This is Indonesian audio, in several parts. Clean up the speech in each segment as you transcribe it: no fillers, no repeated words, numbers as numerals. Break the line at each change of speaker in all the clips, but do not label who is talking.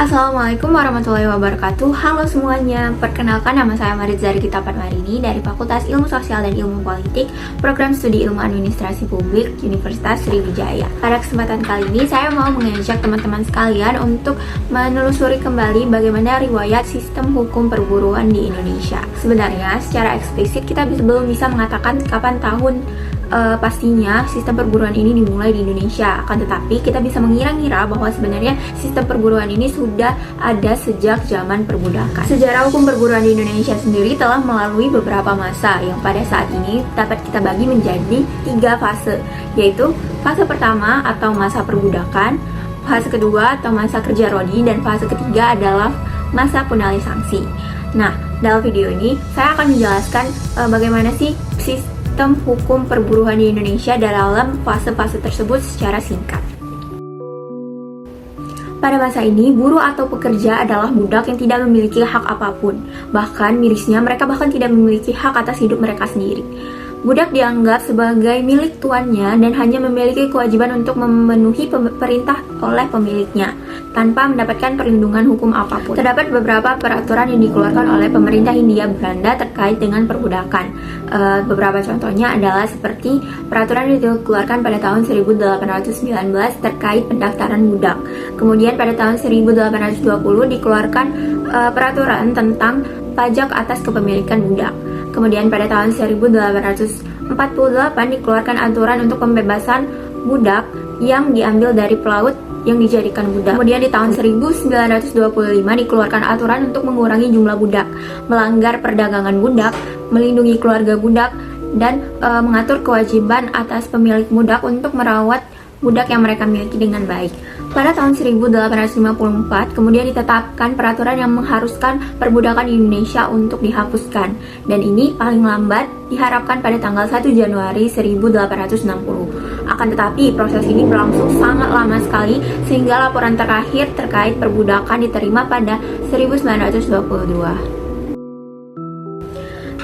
Assalamualaikum warahmatullahi wabarakatuh. Halo semuanya, perkenalkan nama saya Maritzari Gita Padmarini dari Fakultas Ilmu Sosial dan Ilmu Politik, Program Studi Ilmu Administrasi Publik, Universitas Sriwijaya. Pada kesempatan kali ini, saya mau mengajak teman-teman sekalian untuk menelusuri kembali bagaimana riwayat sistem hukum perburuan di Indonesia. Sebenarnya, secara eksplisit kita belum bisa mengatakan kapan tahun pastinya sistem perburuan ini dimulai di Indonesia. Akan tetapi kita bisa mengira-ngira bahwa sebenarnya sistem perburuan ini sudah ada sejak zaman perbudakan. Sejarah hukum perburuan di Indonesia sendiri telah melalui beberapa masa yang pada saat ini dapat kita bagi menjadi 3 fase, yaitu fase pertama atau masa perbudakan, fase kedua atau masa kerja rodi, dan fase ketiga adalah masa penalih sanksi. Nah, dalam video ini saya akan menjelaskan bagaimana sih sistem hukum perburuan di Indonesia dalam fase-fase tersebut secara singkat. Pada masa ini, buruh atau pekerja adalah budak yang tidak memiliki hak apapun. Bahkan mirisnya, mereka bahkan tidak memiliki hak atas hidup mereka sendiri. Budak dianggap sebagai milik tuannya dan hanya memiliki kewajiban untuk memenuhi perintah oleh pemiliknya, tanpa mendapatkan perlindungan hukum apapun. Terdapat beberapa peraturan yang dikeluarkan oleh pemerintah Hindia Belanda terkait dengan perbudakan. Beberapa contohnya adalah seperti peraturan yang dikeluarkan pada tahun 1819 terkait pendaftaran budak. Kemudian pada tahun 1820 dikeluarkan peraturan tentang pajak atas kepemilikan budak. Kemudian pada tahun 1848 dikeluarkan aturan untuk pembebasan budak yang diambil dari pelaut yang dijadikan budak. Kemudian di tahun 1925 dikeluarkan aturan untuk mengurangi jumlah budak, melanggar perdagangan budak, melindungi keluarga budak, dan mengatur kewajiban atas pemilik budak untuk merawat budak yang mereka miliki dengan baik. Pada tahun 1854, kemudian ditetapkan peraturan yang mengharuskan perbudakan di Indonesia untuk dihapuskan. Dan ini paling lambat diharapkan pada tanggal 1 Januari 1860. Akan tetapi, proses ini berlangsung sangat lama sekali, sehingga laporan terakhir terkait perbudakan diterima pada 1922.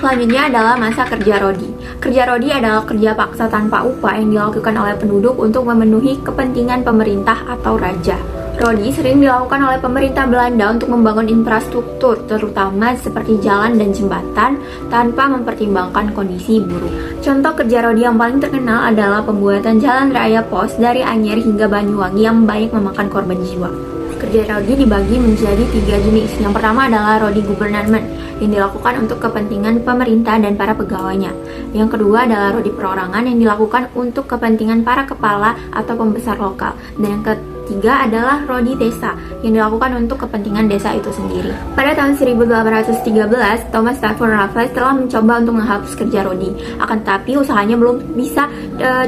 Selanjutnya adalah masa kerja rodi. Kerja rodi adalah kerja paksa tanpa upah yang dilakukan oleh penduduk untuk memenuhi kepentingan pemerintah atau raja. Rodi sering dilakukan oleh pemerintah Belanda untuk membangun infrastruktur, terutama seperti jalan dan jembatan, tanpa mempertimbangkan kondisi buruh. Contoh kerja rodi yang paling terkenal adalah pembuatan jalan raya pos dari Anyer hingga Banyuwangi yang banyak memakan korban jiwa. Kerja rodi dibagi menjadi 3 jenis. Yang pertama adalah rodi government yang dilakukan untuk kepentingan pemerintah dan para pegawainya. Yang kedua adalah rodi perorangan yang dilakukan untuk kepentingan para kepala atau pembesar lokal. Dan yang ketiga adalah rodi desa yang dilakukan untuk kepentingan desa itu sendiri. Pada tahun 1813, Thomas Stafford Raffles telah mencoba untuk menghapus kerja rodi. Akan tetapi usahanya belum bisa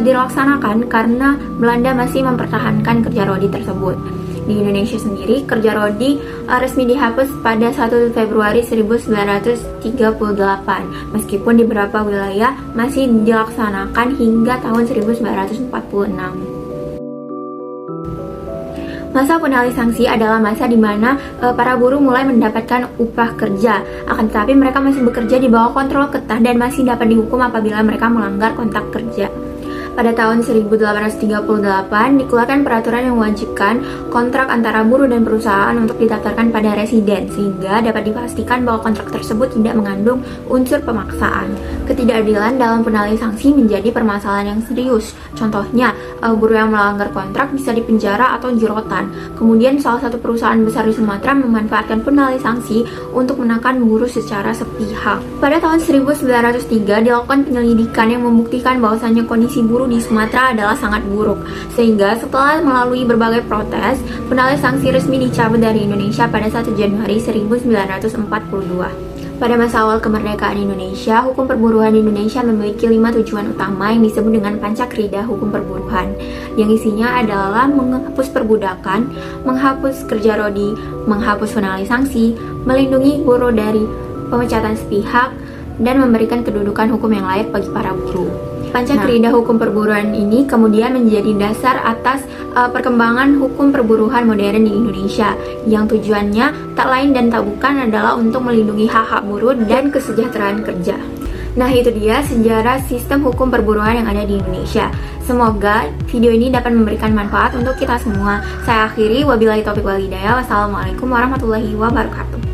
dilaksanakan karena Belanda masih mempertahankan kerja rodi tersebut. Di Indonesia sendiri, kerja rodi resmi dihapus pada 1 Februari 1938, meskipun di beberapa wilayah masih dilaksanakan hingga tahun 1946. Masa penalih sanksi adalah masa di mana para buruh mulai mendapatkan upah kerja. Akan tetapi mereka masih bekerja di bawah kontrol ketat dan masih dapat dihukum apabila mereka melanggar kontrak kerja. Pada tahun 1838 dikeluarkan peraturan yang mewajibkan kontrak antara buruh dan perusahaan untuk didaftarkan pada residen, sehingga dapat dipastikan bahwa kontrak tersebut tidak mengandung unsur pemaksaan. Ketidakadilan dalam penalih sanksi menjadi permasalahan yang serius. Contohnya, buruh yang melanggar kontrak bisa dipenjara atau jerotan. Kemudian salah satu perusahaan besar di Sumatera memanfaatkan penalih sanksi untuk menekan buruh secara sepihak. Pada tahun 1903 dilakukan penyelidikan yang membuktikan bahwasannya kondisi buruh di Sumatera adalah sangat buruk, sehingga setelah melalui berbagai protes, penalih sanksi resmi dicabut dari Indonesia pada 1 Januari 1942. Pada masa awal kemerdekaan Indonesia, hukum perburuan di Indonesia memiliki 5 tujuan utama yang disebut dengan Pancakrida Hukum Perburuhan, yang isinya adalah menghapus perbudakan, menghapus kerja rodi, menghapus penalih sanksi, melindungi buruh dari pemecatan sepihak, dan memberikan kedudukan hukum yang layak bagi para buruh. Pancakrida hukum perburuan ini kemudian menjadi dasar atas perkembangan hukum perburuhan modern di Indonesia, yang tujuannya tak lain dan tak bukan adalah untuk melindungi hak-hak buruh dan kesejahteraan kerja. Nah, itu dia sejarah sistem hukum perburuan yang ada di Indonesia. Semoga video ini dapat memberikan manfaat untuk kita semua. Saya akhiri, wabillahi taufiq wal hidayah. Wassalamualaikum warahmatullahi wabarakatuh.